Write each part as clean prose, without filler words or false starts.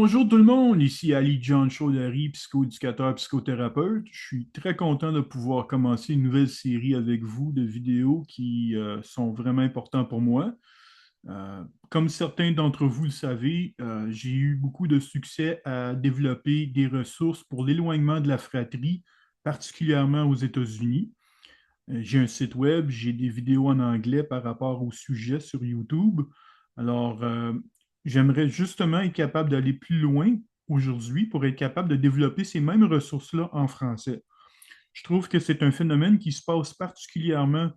Bonjour tout le monde, ici Ali John Chaudhary, psychoéducateur, psychothérapeute. Je suis très content de pouvoir commencer une nouvelle série avec vous de vidéos qui sont vraiment importantes pour moi. Comme certains d'entre vous le savez, j'ai eu beaucoup de succès à développer des ressources pour l'éloignement de la fratrie, particulièrement aux États-Unis. J'ai un site web, j'ai des vidéos en anglais par rapport au sujet sur YouTube. Alors, j'aimerais justement être capable d'aller plus loin aujourd'hui pour être capable de développer ces mêmes ressources-là en français. Je trouve que c'est un phénomène qui se passe particulièrement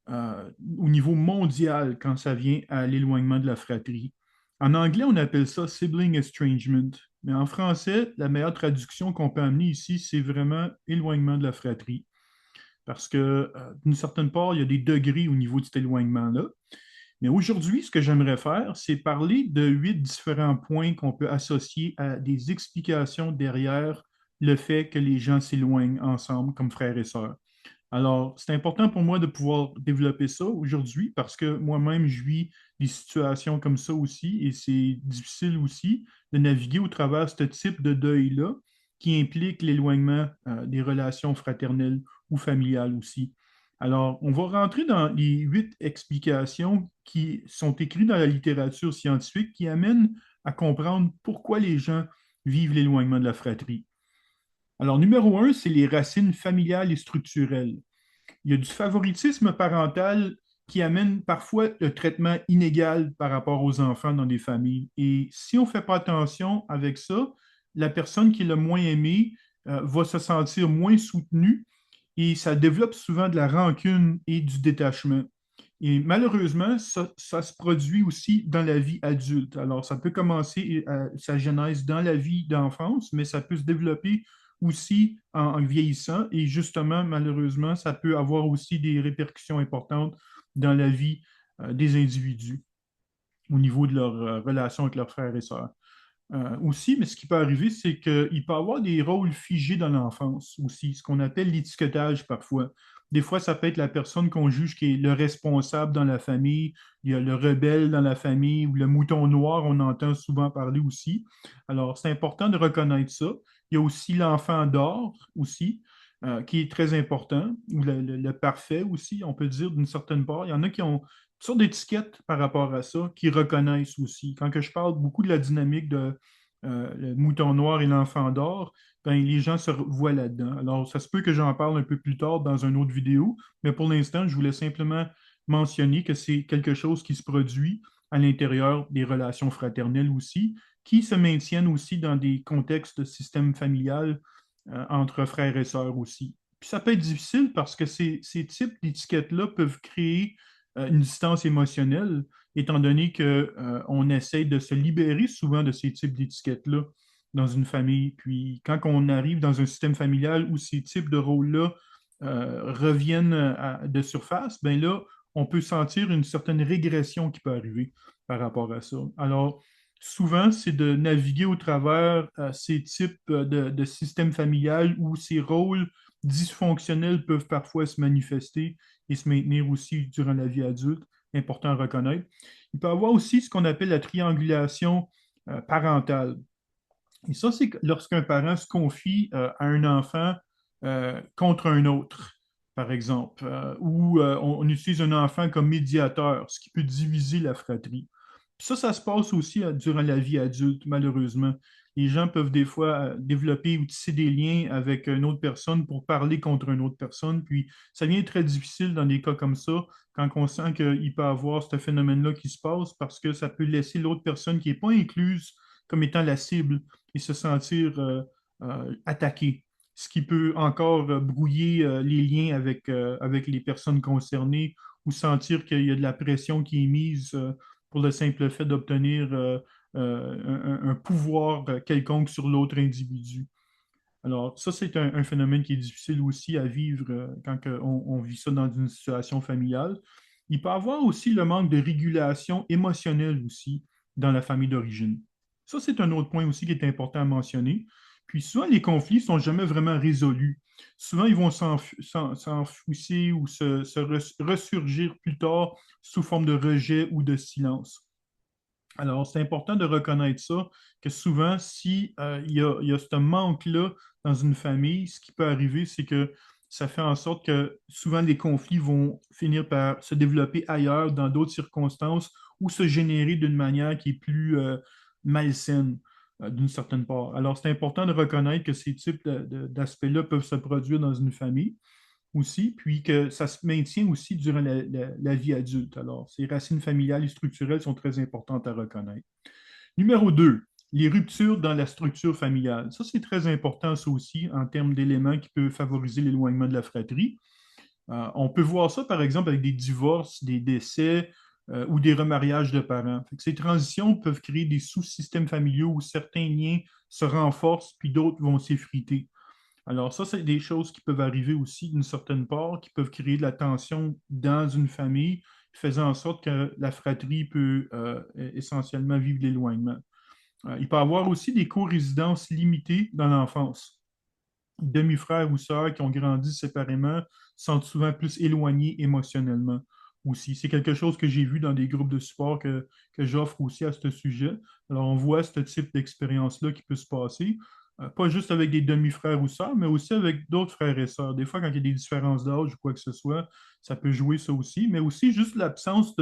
au niveau mondial quand ça vient à l'éloignement de la fratrie. En anglais, on appelle ça sibling estrangement, mais en français, la meilleure traduction qu'on peut amener ici, c'est vraiment éloignement de la fratrie. Parce que, d'une certaine part, il y a des degrés au niveau de cet éloignement-là. Mais aujourd'hui, ce que j'aimerais faire, c'est parler de 8 différents points qu'on peut associer à des explications derrière le fait que les gens s'éloignent ensemble comme frères et sœurs. Alors, c'est important pour moi de pouvoir développer ça aujourd'hui parce que moi-même, je vis des situations comme ça aussi et c'est difficile aussi de naviguer au travers de ce type de deuil-là qui implique l'éloignement des relations fraternelles ou familiales aussi. Alors, on va rentrer dans les 8 explications qui sont écrites dans la littérature scientifique qui amènent à comprendre pourquoi les gens vivent l'éloignement de la fratrie. Alors, numéro 1, c'est les racines familiales et structurelles. Il y a du favoritisme parental qui amène parfois le traitement inégal par rapport aux enfants dans des familles. Et si on ne fait pas attention avec ça, la personne qui est le moins aimée va se sentir moins soutenue et ça développe souvent de la rancune et du détachement. Et malheureusement, ça se produit aussi dans la vie adulte. Alors, ça peut commencer sa genèse dans la vie d'enfance, mais ça peut se développer aussi en vieillissant. Et justement, malheureusement, ça peut avoir aussi des répercussions importantes dans la vie des individus au niveau de leur relation avec leurs frères et sœurs. Aussi, mais ce qui peut arriver, c'est qu'il peut y avoir des rôles figés dans l'enfance aussi, ce qu'on appelle l'étiquetage parfois. Des fois, ça peut être la personne qu'on juge qui est le responsable dans la famille, il y a le rebelle dans la famille ou le mouton noir, on entend souvent parler aussi. Alors, c'est important de reconnaître ça. Il y a aussi l'enfant d'or aussi, qui est très important, ou le parfait aussi, on peut dire d'une certaine part. Il y en a qui ont toutes sortes d'étiquettes par rapport à ça, qui reconnaissent aussi. Quand que je parle beaucoup de la dynamique de le mouton noir et l'enfant d'or, ben, les gens se voient là-dedans. Alors, ça se peut que j'en parle un peu plus tard dans une autre vidéo, mais pour l'instant, je voulais simplement mentionner que c'est quelque chose qui se produit à l'intérieur des relations fraternelles aussi, qui se maintiennent aussi dans des contextes de système familial entre frères et sœurs aussi. Puis ça peut être difficile parce que ces types d'étiquettes-là peuvent créer une distance émotionnelle, étant donné qu'on essaie de se libérer souvent de ces types d'étiquettes-là dans une famille. Puis quand on arrive dans un système familial où ces types de rôles-là reviennent de surface, ben là, on peut sentir une certaine régression qui peut arriver par rapport à ça. Alors, souvent, c'est de naviguer au travers ces types de systèmes familiales où ces rôles dysfonctionnels peuvent parfois se manifester et se maintenir aussi durant la vie adulte. Important à reconnaître. Il peut y avoir aussi ce qu'on appelle la triangulation parentale. Et ça, c'est lorsqu'un parent se confie à un enfant contre un autre, par exemple, ou on utilise un enfant comme médiateur, ce qui peut diviser la fratrie. Puis ça se passe aussi durant la vie adulte, malheureusement. Les gens peuvent des fois développer ou tisser des liens avec une autre personne pour parler contre une autre personne. Puis ça devient très difficile dans des cas comme ça, quand on sent qu'il peut y avoir ce phénomène-là qui se passe, parce que ça peut laisser l'autre personne qui n'est pas incluse comme étant la cible et se sentir attaqué, ce qui peut encore brouiller les liens avec les personnes concernées ou sentir qu'il y a de la pression qui est mise pour le simple fait d'obtenir un pouvoir quelconque sur l'autre individu. Alors, ça, c'est un phénomène qui est difficile aussi à vivre quand on vit ça dans une situation familiale. Il peut y avoir aussi le manque de régulation émotionnelle aussi dans la famille d'origine. Ça, c'est un autre point aussi qui est important à mentionner. Puis souvent, les conflits ne sont jamais vraiment résolus. Souvent, ils vont s'enfouisser ou ressurgir plus tard sous forme de rejet ou de silence. Alors, c'est important de reconnaître ça, que souvent, si il y a ce manque-là dans une famille, ce qui peut arriver, c'est que ça fait en sorte que souvent les conflits vont finir par se développer ailleurs, dans d'autres circonstances, ou se générer d'une manière qui est plus malsaine, d'une certaine part. Alors, c'est important de reconnaître que ces types d'aspects-là peuvent se produire dans une famille aussi, puis que ça se maintient aussi durant la vie adulte. Alors, ces racines familiales et structurelles sont très importantes à reconnaître. Numéro 2, les ruptures dans la structure familiale. Ça, c'est très important, ça aussi, en termes d'éléments qui peuvent favoriser l'éloignement de la fratrie. On peut voir ça, par exemple, avec des divorces, des décès ou des remariages de parents. Fait que ces transitions peuvent créer des sous-systèmes familiaux où certains liens se renforcent, puis d'autres vont s'effriter. Alors ça, c'est des choses qui peuvent arriver aussi d'une certaine part, qui peuvent créer de la tension dans une famille, faisant en sorte que la fratrie peut essentiellement vivre l'éloignement. Il peut y avoir aussi des co-résidences limitées dans l'enfance. Demi-frères ou sœurs qui ont grandi séparément sont souvent plus éloignés émotionnellement aussi. C'est quelque chose que j'ai vu dans des groupes de support que j'offre aussi à ce sujet. Alors, on voit ce type d'expérience-là qui peut se passer, pas juste avec des demi-frères ou sœurs, mais aussi avec d'autres frères et sœurs. Des fois, quand il y a des différences d'âge ou quoi que ce soit, ça peut jouer ça aussi, mais aussi juste l'absence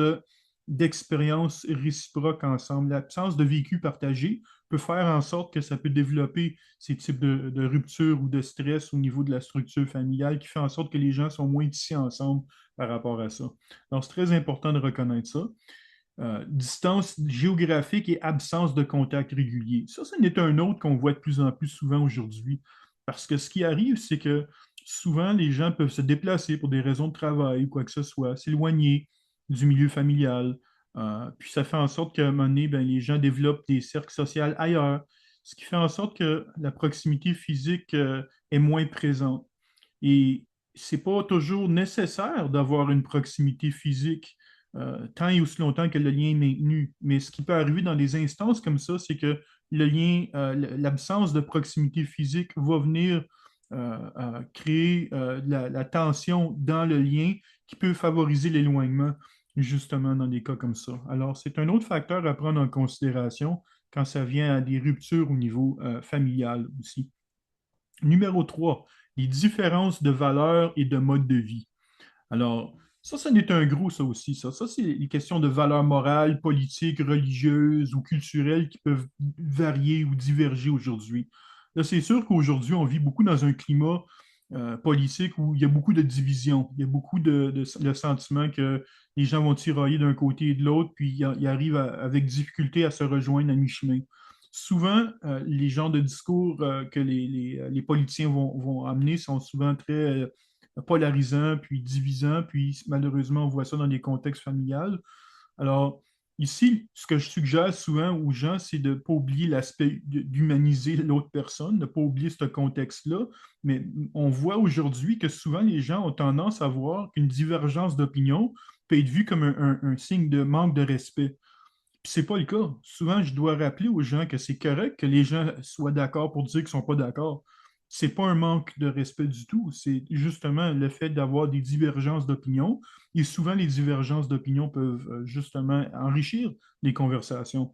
d'expériences réciproques ensemble, l'absence de vécu partagé peut faire en sorte que ça peut développer ces types de ruptures ou de stress au niveau de la structure familiale qui fait en sorte que les gens sont moins tissés ensemble par rapport à ça. Donc, c'est très important de reconnaître ça. Distance géographique et absence de contact régulier. Ça, c'en est un autre qu'on voit de plus en plus souvent aujourd'hui. Parce que ce qui arrive, c'est que souvent, les gens peuvent se déplacer pour des raisons de travail ou quoi que ce soit, s'éloigner du milieu familial. Puis ça fait en sorte qu'à un moment donné, ben, les gens développent des cercles sociaux ailleurs, ce qui fait en sorte que la proximité physique est moins présente. Et c'est pas toujours nécessaire d'avoir une proximité physique tant et aussi longtemps que le lien est maintenu. Mais ce qui peut arriver dans des instances comme ça, c'est que le lien, l'absence de proximité physique va venir créer la tension dans le lien qui peut favoriser l'éloignement, justement, dans des cas comme ça. Alors, c'est un autre facteur à prendre en considération quand ça vient à des ruptures au niveau familial aussi. Numéro 3, les différences de valeurs et de mode de vie. Alors, ça n'est un gros, ça aussi. Ça c'est les questions de valeurs morales, politiques, religieuses ou culturelles qui peuvent varier ou diverger aujourd'hui. Là, c'est sûr qu'aujourd'hui, on vit beaucoup dans un climat politique où il y a beaucoup de divisions. Il y a beaucoup de sentiments que les gens vont tirailler d'un côté et de l'autre, puis ils arrivent avec difficulté à se rejoindre à mi-chemin. Souvent, les genres de discours que les politiciens vont amener sont souvent très polarisant, puis divisant, puis malheureusement, on voit ça dans des contextes familiales. Alors, ici, ce que je suggère souvent aux gens, c'est de ne pas oublier l'aspect d'humaniser l'autre personne, de ne pas oublier ce contexte-là, mais on voit aujourd'hui que souvent les gens ont tendance à voir qu'une divergence d'opinion peut être vue comme un signe de manque de respect. Puis c'est pas le cas. Souvent, je dois rappeler aux gens que c'est correct que les gens soient d'accord pour dire qu'ils sont pas d'accord. C'est pas un manque de respect du tout. C'est justement le fait d'avoir des divergences d'opinion. Et souvent, les divergences d'opinion peuvent justement enrichir les conversations.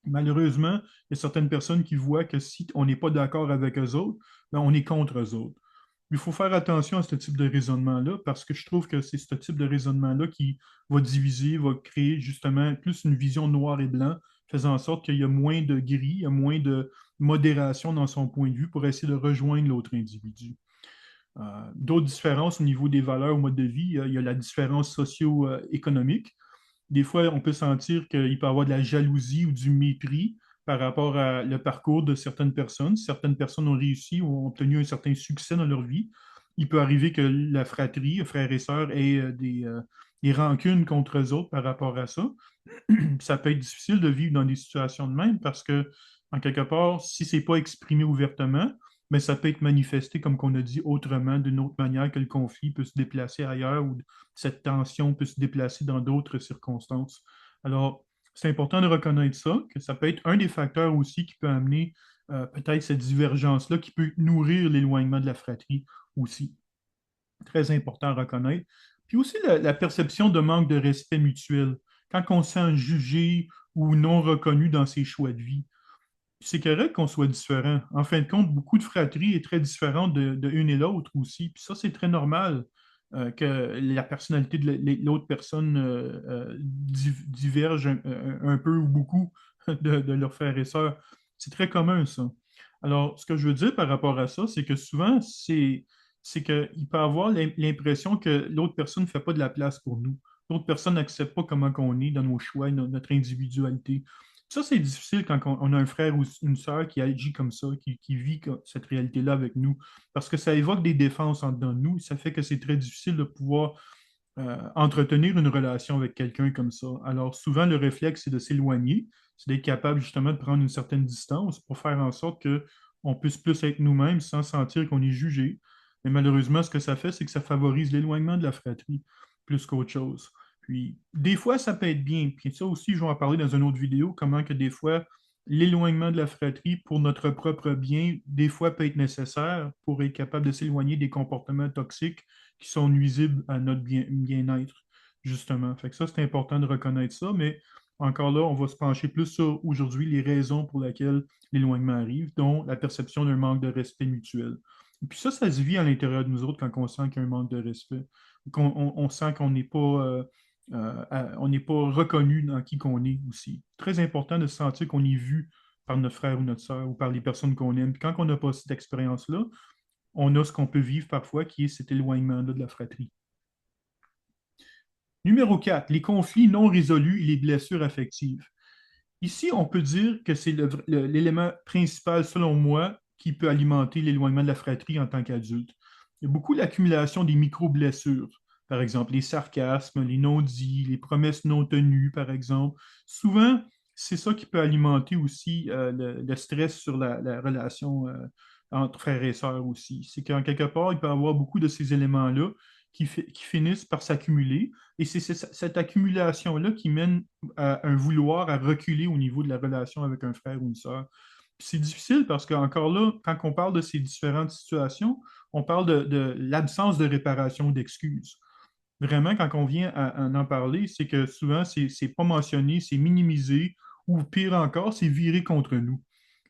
Malheureusement, il y a certaines personnes qui voient que si on n'est pas d'accord avec eux autres, ben, on est contre eux autres. Il faut faire attention à ce type de raisonnement-là parce que je trouve que c'est ce type de raisonnement-là qui va diviser, va créer justement plus une vision noir et blanc, faisant en sorte qu'il y a moins de gris, il y a moins de modération dans son point de vue pour essayer de rejoindre l'autre individu. D'autres différences au niveau des valeurs au mode de vie, il y a la différence socio-économique. Des fois, on peut sentir qu'il peut y avoir de la jalousie ou du mépris par rapport à le parcours de certaines personnes. Certaines personnes ont réussi ou ont obtenu un certain succès dans leur vie. Il peut arriver que la fratrie, frères et sœurs, aient des rancunes contre eux autres par rapport à ça. Ça peut être difficile de vivre dans des situations de même parce que, en quelque part, si c'est pas exprimé ouvertement, mais ça peut être manifesté, comme qu'on a dit, autrement, d'une autre manière que le conflit peut se déplacer ailleurs ou cette tension peut se déplacer dans d'autres circonstances. Alors, c'est important de reconnaître ça, que ça peut être un des facteurs aussi qui peut amener peut-être cette divergence-là, qui peut nourrir l'éloignement de la fratrie aussi. Très important à reconnaître. Puis aussi la perception de manque de respect mutuel quand on se sent jugé ou non reconnu dans ses choix de vie. C'est correct qu'on soit différent. En fin de compte, beaucoup de fratries est très différente de une et l'autre aussi. Puis ça, c'est très normal que la personnalité de l'autre personne diverge un peu ou beaucoup de leurs frères et sœurs. C'est très commun, ça. Alors, ce que je veux dire par rapport à ça, c'est que souvent, c'est qu'il peut avoir l'impression que l'autre personne ne fait pas de la place pour nous. L'autre personne n'accepte pas comment on est dans nos choix, notre individualité. Ça, c'est difficile quand on a un frère ou une sœur qui agit comme ça, qui vit cette réalité-là avec nous, parce que ça évoque des défenses en dedans de nous. Ça fait que c'est très difficile de pouvoir entretenir une relation avec quelqu'un comme ça. Alors, souvent, le réflexe, c'est de s'éloigner, c'est d'être capable justement de prendre une certaine distance pour faire en sorte qu'on puisse plus être nous-mêmes sans sentir qu'on est jugé. Mais malheureusement, ce que ça fait, c'est que ça favorise l'éloignement de la fratrie plus qu'autre chose. Puis, des fois, ça peut être bien. Puis ça aussi, je vais en parler dans une autre vidéo, comment que des fois, l'éloignement de la fratrie pour notre propre bien, des fois, peut être nécessaire pour être capable de s'éloigner des comportements toxiques qui sont nuisibles à notre bien-être, justement. Fait que ça, c'est important de reconnaître ça, mais encore là, on va se pencher plus sur aujourd'hui les raisons pour lesquelles l'éloignement arrive, dont la perception d'un manque de respect mutuel. Et puis ça se vit à l'intérieur de nous autres quand on sent qu'il y a un manque de respect, on sent qu'on n'est pas, on n'est pas reconnu dans qui qu'on est aussi. Très important de se sentir qu'on est vu par notre frère ou notre sœur ou par les personnes qu'on aime. Puis quand on n'a pas cette expérience-là, on a ce qu'on peut vivre parfois, qui est cet éloignement-là de la fratrie. Numéro 4, les conflits non résolus et les blessures affectives. Ici, on peut dire que c'est l'élément principal, selon moi, qui peut alimenter l'éloignement de la fratrie en tant qu'adulte. Il y a beaucoup l'accumulation des micro-blessures, par exemple les sarcasmes, les non-dits, les promesses non tenues, par exemple. Souvent, c'est ça qui peut alimenter aussi le stress sur la relation entre frères et sœurs aussi. C'est qu'en quelque part, il peut y avoir beaucoup de ces éléments-là qui finissent par s'accumuler. Et c'est cette accumulation-là qui mène à un vouloir à reculer au niveau de la relation avec un frère ou une sœur. C'est difficile parce qu'encore là, quand on parle de ces différentes situations, on parle de l'absence de réparation d'excuses. Vraiment, quand on vient à en parler, c'est que souvent, c'est pas mentionné, c'est minimisé, ou pire encore, c'est viré contre nous.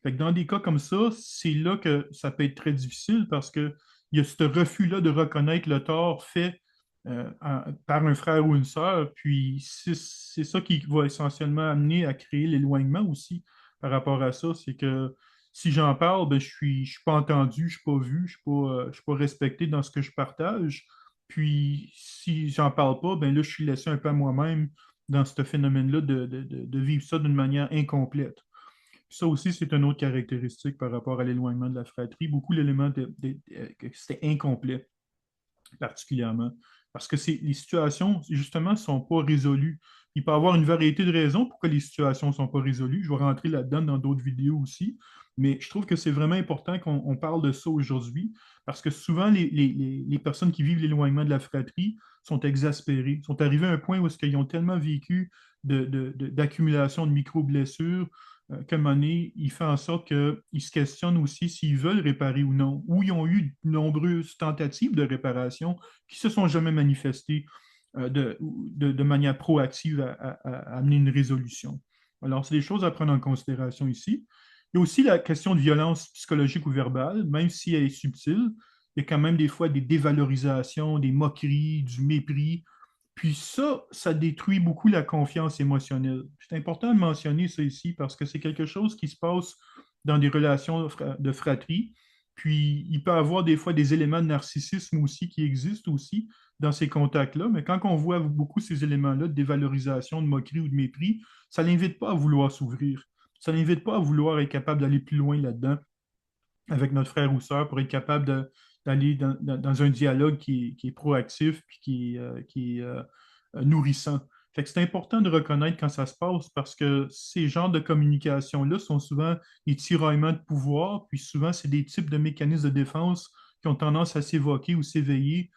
Fait que dans des cas comme ça, c'est là que ça peut être très difficile parce qu'il y a ce refus-là de reconnaître le tort fait par un frère ou une sœur, puis c'est ça qui va essentiellement amener à créer l'éloignement aussi par rapport à ça. C'est que si j'en parle, ben, je suis pas entendu, je suis pas vu, je suis pas respecté dans ce que je partage. Puis si j'en parle pas, ben là, je suis laissé un peu à moi-même dans ce phénomène-là de vivre ça d'une manière incomplète. Ça aussi, c'est une autre caractéristique par rapport à l'éloignement de la fratrie. Beaucoup l'élément que c'était incomplet particulièrement. Parce que les situations, justement, ne sont pas résolues. Il peut y avoir une variété de raisons pourquoi les situations ne sont pas résolues. Je vais rentrer là-dedans dans d'autres vidéos aussi. Mais je trouve que c'est vraiment important qu'on parle de ça aujourd'hui parce que souvent, les personnes qui vivent l'éloignement de la fratrie sont exaspérées, sont arrivées à un point où ils ont tellement vécu d'accumulation de micro-blessures qu'à un moment donné, il fait en sorte qu'ils se questionnent aussi s'ils veulent réparer ou non, ou ils ont eu de nombreuses tentatives de réparation qui ne se sont jamais manifestées de manière proactive à amener une résolution. Alors, c'est des choses à prendre en considération ici. Il y a aussi la question de violence psychologique ou verbale, même si elle est subtile, il y a quand même des fois des dévalorisations, des moqueries, du mépris, puis ça détruit beaucoup la confiance émotionnelle. C'est important de mentionner ça ici parce que c'est quelque chose qui se passe dans des relations de fratrie. Puis il peut y avoir des fois des éléments de narcissisme aussi qui existent aussi dans ces contacts-là. Mais quand on voit beaucoup ces éléments-là de dévalorisation, de moquerie ou de mépris, ça ne l'invite pas à vouloir s'ouvrir. Ça ne l'invite pas à vouloir être capable d'aller plus loin là-dedans avec notre frère ou sœur pour être capable d'aller dans un dialogue qui est proactif puis qui est nourrissant. Fait que c'est important de reconnaître quand ça se passe parce que ces genres de communication-là sont souvent des tiraillements de pouvoir, puis souvent c'est des types de mécanismes de défense qui ont tendance à s'évoquer ou s'éveiller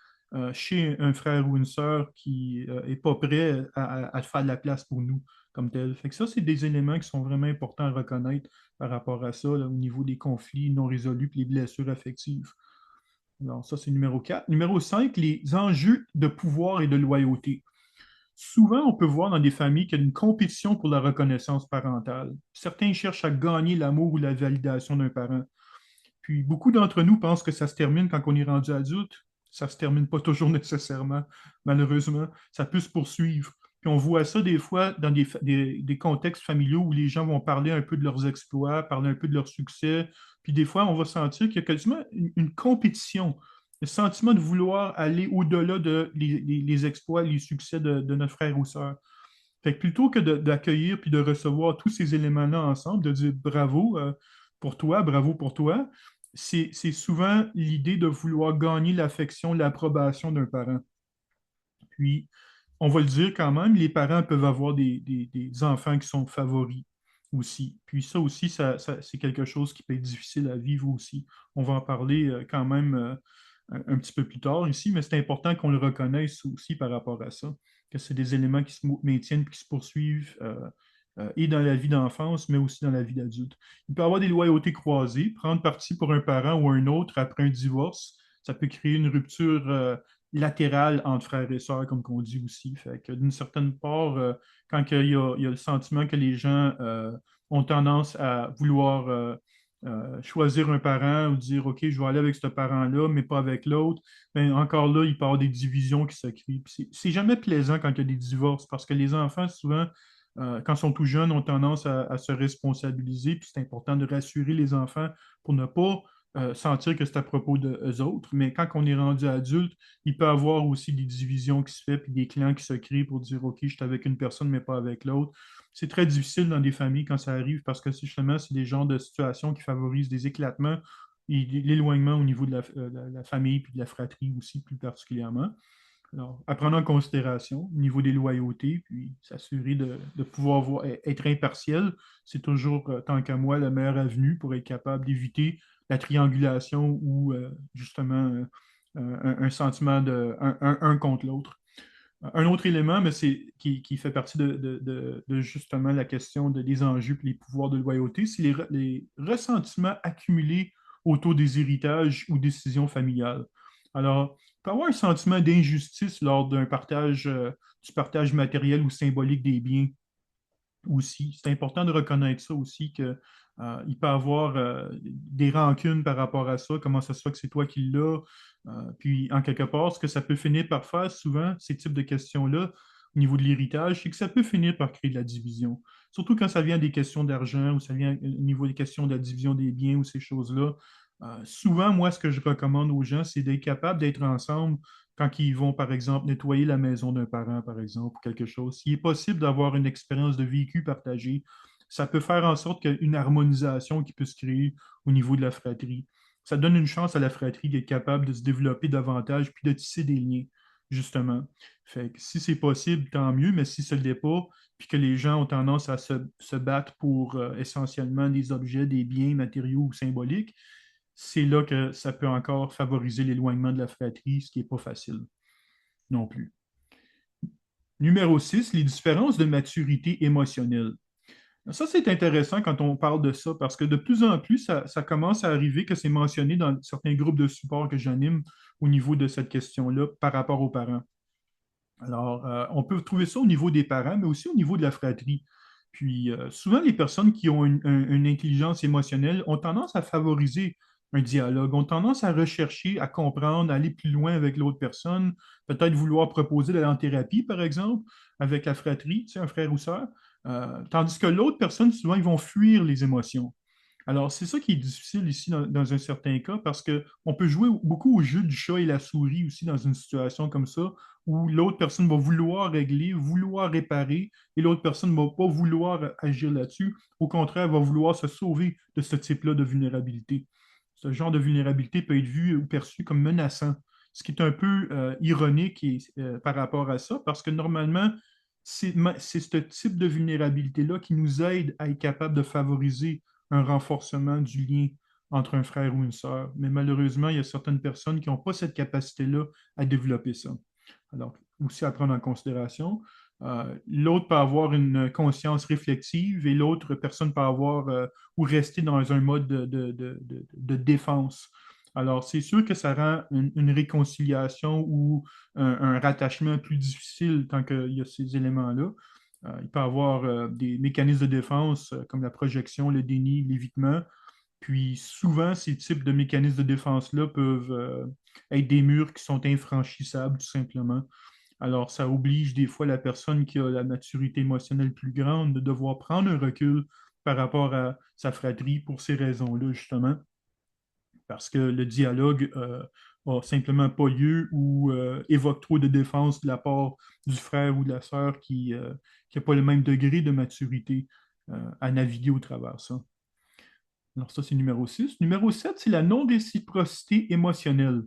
chez un frère ou une sœur qui n'est pas prêt à faire de la place pour nous comme tel. Fait que ça, c'est des éléments qui sont vraiment importants à reconnaître par rapport à ça, là, au niveau des conflits non résolus et les blessures affectives. Alors, ça, c'est numéro 4. Numéro 5, les enjeux de pouvoir et de loyauté. Souvent, on peut voir dans des familles qu'il y a une compétition pour la reconnaissance parentale. Certains cherchent à gagner l'amour ou la validation d'un parent. Puis beaucoup d'entre nous pensent que ça se termine quand on est rendu adulte. Ça se termine pas toujours nécessairement, malheureusement. Ça peut se poursuivre. Puis on voit ça des fois dans des contextes familiaux où les gens vont parler un peu de leurs exploits, parler un peu de leurs succès. Puis des fois, on va sentir qu'il y a quasiment une compétition, le sentiment de vouloir aller au-delà de les exploits, les succès de notre frère ou sœur. Fait que plutôt que d'accueillir puis de recevoir tous ces éléments-là ensemble, de dire bravo bravo pour toi, c'est souvent l'idée de vouloir gagner l'affection, l'approbation d'un parent. Puis, on va le dire quand même, les parents peuvent avoir des enfants qui sont favoris aussi. Puis ça aussi, c'est quelque chose qui peut être difficile à vivre aussi. On va en parler quand même un petit peu plus tard ici, mais c'est important qu'on le reconnaisse aussi par rapport à ça, que c'est des éléments qui se maintiennent et qui se poursuivent et dans la vie d'enfance, mais aussi dans la vie d'adulte. Il peut y avoir des loyautés croisées, prendre parti pour un parent ou un autre après un divorce, ça peut créer une rupture latérale entre frères et sœurs, comme on dit aussi. Fait que d'une certaine part, quand il y a le sentiment que les gens ont tendance à vouloir choisir un parent ou dire OK, je vais aller avec ce parent-là, mais pas avec l'autre, bien, encore là, il peut y avoir des divisions qui se créent. Puis c'est jamais plaisant quand il y a des divorces parce que les enfants, souvent, quand ils sont tout jeunes, ont tendance à se responsabiliser. Puis c'est important de rassurer les enfants pour ne pas sentir que c'est à propos d'eux autres. Mais quand on est rendu adulte, il peut y avoir aussi des divisions qui se font, puis des clans qui se créent pour dire OK, je suis avec une personne, mais pas avec l'autre. C'est très difficile dans des familles quand ça arrive parce que justement, c'est des genres de situations qui favorisent des éclatements et l'éloignement au niveau de la famille puis de la fratrie aussi, plus particulièrement. Alors, à prendre en considération au niveau des loyautés, puis s'assurer de pouvoir être impartial, c'est toujours, tant qu'à moi, la meilleure avenue pour être capable d'éviter la triangulation ou justement un sentiment un contre l'autre. Un autre élément, mais qui fait partie de justement la question des enjeux et les pouvoirs de loyauté, c'est les ressentiments accumulés autour des héritages ou décisions familiales. Alors, il peut y avoir un sentiment d'injustice lors du partage matériel ou symbolique des biens aussi. C'est important de reconnaître ça aussi, que, il peut y avoir des rancunes par rapport à ça, comment ça se fait que c'est toi qui l'as. Puis, en quelque part, ce que ça peut finir par faire souvent, ces types de questions-là, au niveau de l'héritage, c'est que ça peut finir par créer de la division. Surtout quand ça vient des questions d'argent ou ça vient au niveau des questions de la division des biens ou ces choses-là. Souvent, moi, ce que je recommande aux gens, c'est d'être capable d'être ensemble quand ils vont, par exemple, nettoyer la maison d'un parent, par exemple, ou quelque chose. S'il est possible d'avoir une expérience de vécu partagée, ça peut faire en sorte qu'il y a une harmonisation qui peut se créer au niveau de la fratrie. Ça donne une chance à la fratrie d'être capable de se développer davantage puis de tisser des liens, justement. Fait que si c'est possible, tant mieux, mais si ce ne l'est pas, puis que les gens ont tendance à se battre pour essentiellement des objets, des biens matériaux ou symboliques, c'est là que ça peut encore favoriser l'éloignement de la fratrie, ce qui n'est pas facile non plus. Numéro 6, les différences de maturité émotionnelle. Ça, c'est intéressant quand on parle de ça, parce que de plus en plus, ça commence à arriver que c'est mentionné dans certains groupes de support que j'anime au niveau de cette question-là par rapport aux parents. Alors, on peut trouver ça au niveau des parents, mais aussi au niveau de la fratrie. Puis, souvent, les personnes qui ont une intelligence émotionnelle ont tendance à favoriser un dialogue, ont tendance à rechercher, à comprendre, à aller plus loin avec l'autre personne, peut-être vouloir proposer d'aller en thérapie, par exemple, avec la fratrie, tu sais, un frère ou sœur. Tandis que l'autre personne, souvent, ils vont fuir les émotions. Alors, c'est ça qui est difficile ici dans un certain cas parce qu'on peut jouer beaucoup au jeu du chat et la souris aussi dans une situation comme ça où l'autre personne va vouloir régler, vouloir réparer et l'autre personne ne va pas vouloir agir là-dessus. Au contraire, elle va vouloir se sauver de ce type-là de vulnérabilité. Ce genre de vulnérabilité peut être vu ou perçu comme menaçant, ce qui est un peu ironique par rapport à ça parce que normalement, c'est ce type de vulnérabilité-là qui nous aide à être capable de favoriser un renforcement du lien entre un frère ou une sœur. Mais malheureusement, il y a certaines personnes qui n'ont pas cette capacité-là à développer ça. Alors, aussi à prendre en considération. L'autre peut avoir une conscience réflexive et l'autre personne peut avoir ou rester dans un mode de défense. Alors, c'est sûr que ça rend une réconciliation ou un rattachement plus difficile tant qu'il y a ces éléments-là. Il peut y avoir des mécanismes de défense comme la projection, le déni, l'évitement. Puis souvent, ces types de mécanismes de défense-là peuvent être des murs qui sont infranchissables, tout simplement. Alors, ça oblige des fois la personne qui a la maturité émotionnelle plus grande de devoir prendre un recul par rapport à sa fratrie pour ces raisons-là, justement, parce que le dialogue a simplement pas lieu ou évoque trop de défense de la part du frère ou de la sœur qui n'a pas le même degré de maturité à naviguer au travers ça. Alors, ça, c'est numéro 6. Numéro 7, c'est la non-réciprocité émotionnelle.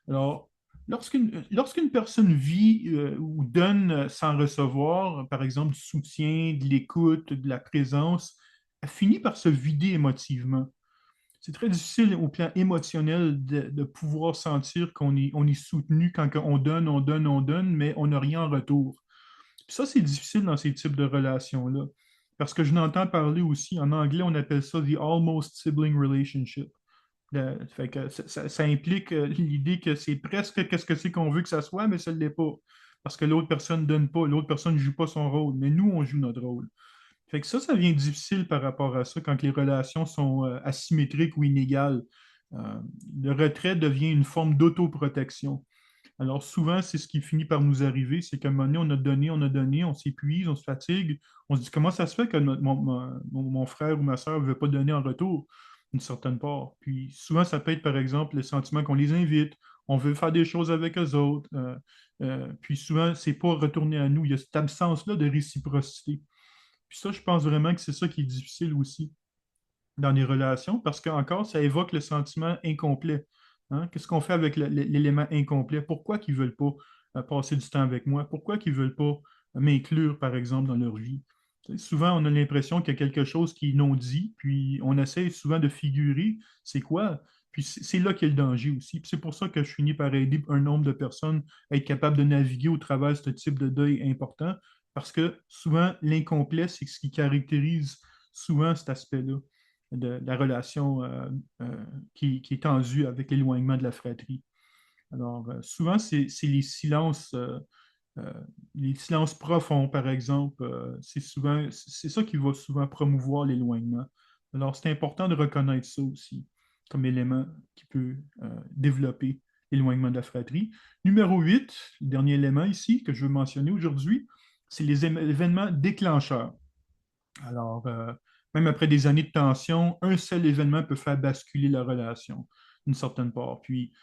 Alors, lorsqu'une personne vit ou donne sans recevoir, par exemple, du soutien, de l'écoute, de la présence, elle finit par se vider émotivement. C'est très difficile au plan émotionnel de pouvoir sentir on est soutenu quand on donne, on donne, on donne, mais on n'a rien en retour. Puis ça, c'est difficile dans ces types de relations-là. Parce que je n'entends parler aussi, en anglais, on appelle ça the almost sibling relationship. Fait que ça implique l'idée que c'est presque qu'est-ce que c'est qu'on veut que ça soit, mais ça ne l'est pas. Parce que l'autre personne ne donne pas, l'autre personne ne joue pas son rôle, mais nous, on joue notre rôle. Fait que ça devient difficile par rapport à ça quand les relations sont asymétriques ou inégales. Euh, le retrait devient une forme d'autoprotection. Alors souvent, c'est ce qui finit par nous arriver, c'est qu'à un moment donné, on a donné, on s'épuise, on se fatigue, on se dit comment ça se fait que mon frère ou ma soeur ne veut pas donner en retour une certaine part. Puis souvent, ça peut être par exemple le sentiment qu'on les invite, on veut faire des choses avec eux autres. Puis souvent, c'est pas retourner à nous. Il y a cette absence-là de réciprocité. Puis ça, je pense vraiment que c'est ça qui est difficile aussi dans les relations parce qu'encore, ça évoque le sentiment incomplet. Hein? Qu'est-ce qu'on fait avec l'élément incomplet? Pourquoi qu'ils ne veulent pas passer du temps avec moi? Pourquoi qu'ils ne veulent pas m'inclure, par exemple, dans leur vie? Souvent, on a l'impression qu'il y a quelque chose qui est non dit, puis on essaie souvent de figurer c'est quoi. Puis c'est là qu'il y a le danger aussi. Puis c'est pour ça que je finis par aider un nombre de personnes à être capables de naviguer au travers de ce type de deuil important, parce que souvent, l'incomplet, c'est ce qui caractérise souvent cet aspect-là de la relation qui est tendue avec l'éloignement de la fratrie. Alors, souvent, c'est euh, les silences profonds, par exemple, c'est ça qui va souvent promouvoir l'éloignement. Alors, c'est important de reconnaître ça aussi comme élément qui peut développer l'éloignement de la fratrie. Numéro 8, le dernier élément ici que je veux mentionner aujourd'hui, c'est les événements déclencheurs. Alors, même après des années de tension, un seul événement peut faire basculer la relation d'une certaine part. Puis,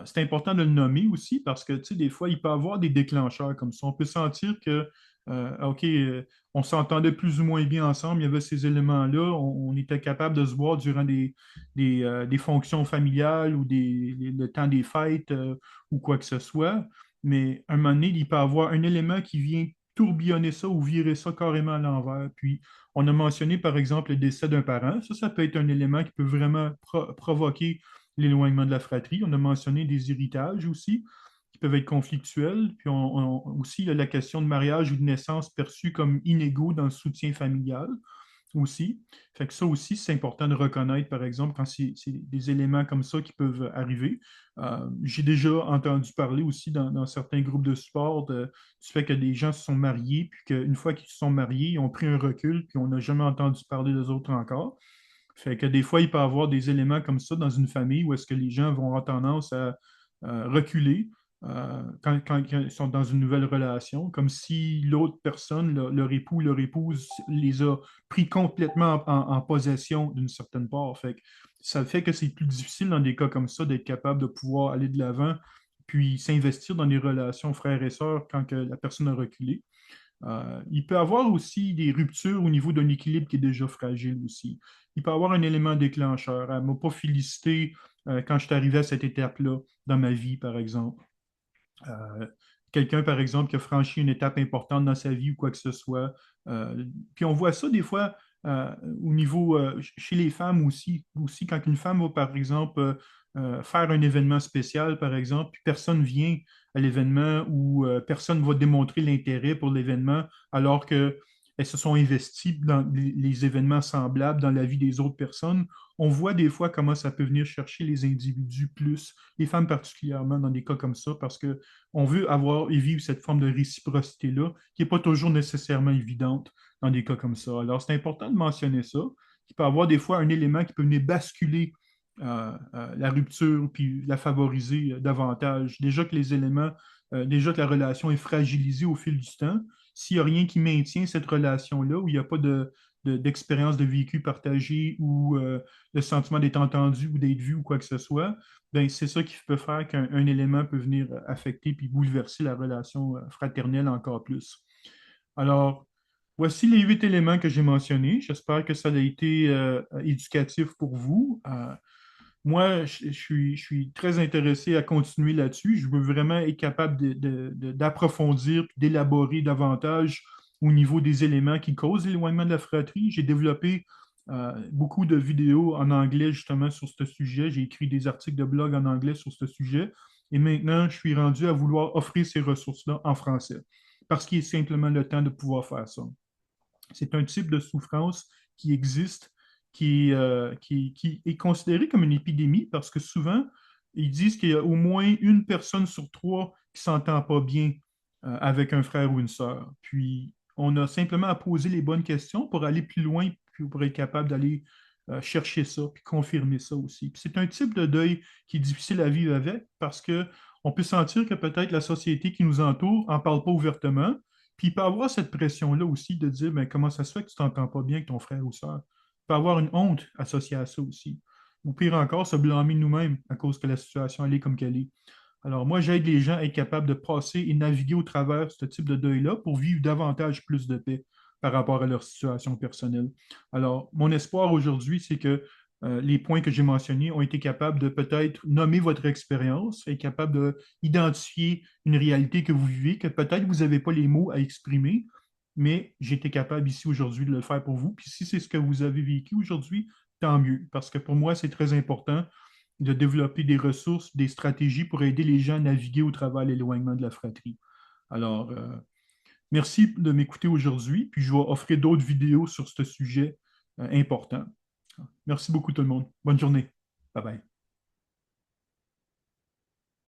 c'est important de le nommer aussi parce que, tu sais, des fois, il peut y avoir des déclencheurs comme ça. On peut sentir que, OK, on s'entendait plus ou moins bien ensemble, il y avait ces éléments-là, on était capable de se voir durant des fonctions familiales ou le temps des fêtes ou quoi que ce soit. Mais à un moment donné, il peut y avoir un élément qui vient tourbillonner ça ou virer ça carrément à l'envers. Puis, on a mentionné, par exemple, le décès d'un parent. Ça peut être un élément qui peut vraiment provoquer l'éloignement de la fratrie. On a mentionné des héritages aussi, qui peuvent être conflictuels. Puis aussi, il y a la question de mariage ou de naissance perçus comme inégaux dans le soutien familial aussi. Fait que ça aussi, c'est important de reconnaître, par exemple, quand c'est des éléments comme ça qui peuvent arriver. J'ai déjà entendu parler aussi dans certains groupes de sport du fait que des gens se sont mariés, puis qu'une fois qu'ils se sont mariés, ils ont pris un recul, puis on n'a jamais entendu parler des autres encore. Fait que des fois, il peut y avoir des éléments comme ça dans une famille où est-ce que les gens vont avoir tendance à reculer quand ils sont dans une nouvelle relation, comme si l'autre personne, leur époux ou leur épouse, les a pris complètement en possession d'une certaine part. Fait que ça fait que c'est plus difficile dans des cas comme ça d'être capable de pouvoir aller de l'avant puis s'investir dans des relations frères et sœurs quand que la personne a reculé. Il peut y avoir aussi des ruptures au niveau d'un équilibre qui est déjà fragile aussi. Il peut y avoir un élément déclencheur. Elle ne m'a pas félicité quand je suis arrivé à cette étape-là dans ma vie, par exemple. Euh, Quelqu'un, par exemple, qui a franchi une étape importante dans sa vie ou quoi que ce soit. Puis on voit ça des fois au niveau, chez les femmes aussi, quand une femme va, par exemple, faire un événement spécial, par exemple, puis personne vient à l'événement ou personne ne va démontrer l'intérêt pour l'événement, alors que elles se sont investies dans les événements semblables dans la vie des autres personnes. On voit des fois comment ça peut venir chercher les individus plus, les femmes particulièrement dans des cas comme ça, parce que on veut avoir et vivre cette forme de réciprocité-là, qui n'est pas toujours nécessairement évidente dans des cas comme ça. Alors, c'est important de mentionner ça. Il peut y avoir des fois un élément qui peut venir basculer la rupture puis la favoriser davantage. Déjà que les éléments, déjà que la relation est fragilisée au fil du temps, s'il n'y a rien qui maintient cette relation-là, où il n'y a pas d'expérience de vécu partagée ou le sentiment d'être entendu ou d'être vu ou quoi que ce soit, ben, c'est ça qui peut faire qu'un élément peut venir affecter puis bouleverser la relation fraternelle encore plus. Alors, voici les 8 éléments que j'ai mentionnés. J'espère que ça a été éducatif pour vous. Moi, je suis très intéressé à continuer là-dessus. Je veux vraiment être capable d'approfondir, d'élaborer davantage au niveau des éléments qui causent l'éloignement de la fratrie. J'ai développé beaucoup de vidéos en anglais justement sur ce sujet. J'ai écrit des articles de blog en anglais sur ce sujet. Et maintenant, je suis rendu à vouloir offrir ces ressources-là en français parce qu'il est simplement le temps de pouvoir faire ça. C'est un type de souffrance qui existe, qui est considéré comme une épidémie parce que souvent, ils disent qu'il y a au moins une personne sur trois qui ne s'entend pas bien avec un frère ou une sœur. Puis, on a simplement à poser les bonnes questions pour aller plus loin, puis pour être capable d'aller chercher ça, puis confirmer ça aussi. Puis c'est un type de deuil qui est difficile à vivre avec parce que on peut sentir que peut-être la société qui nous entoure n'en parle pas ouvertement, puis il peut avoir cette pression-là aussi de dire, mais comment ça se fait que tu t'entends pas bien avec ton frère ou soeur? Il peut avoir une honte associée à ça aussi. Ou pire encore, se blâmer nous-mêmes à cause que la situation elle est comme qu'elle est. Alors moi, j'aide les gens à être capables de passer et naviguer au travers ce type de deuil-là pour vivre davantage plus de paix par rapport à leur situation personnelle. Alors, mon espoir aujourd'hui, c'est que les points que j'ai mentionnés ont été capables de peut-être nommer votre expérience, être capable d'identifier une réalité que vous vivez, que peut-être vous n'avez pas les mots à exprimer, mais j'ai été capable ici aujourd'hui de le faire pour vous. Puis si c'est ce que vous avez vécu aujourd'hui, tant mieux, parce que pour moi, c'est très important de développer des ressources, des stratégies pour aider les gens à naviguer au travers de l'éloignement de la fratrie. Alors, merci de m'écouter aujourd'hui, puis je vais offrir d'autres vidéos sur ce sujet important. Merci beaucoup tout le monde. Bonne journée. Bye bye.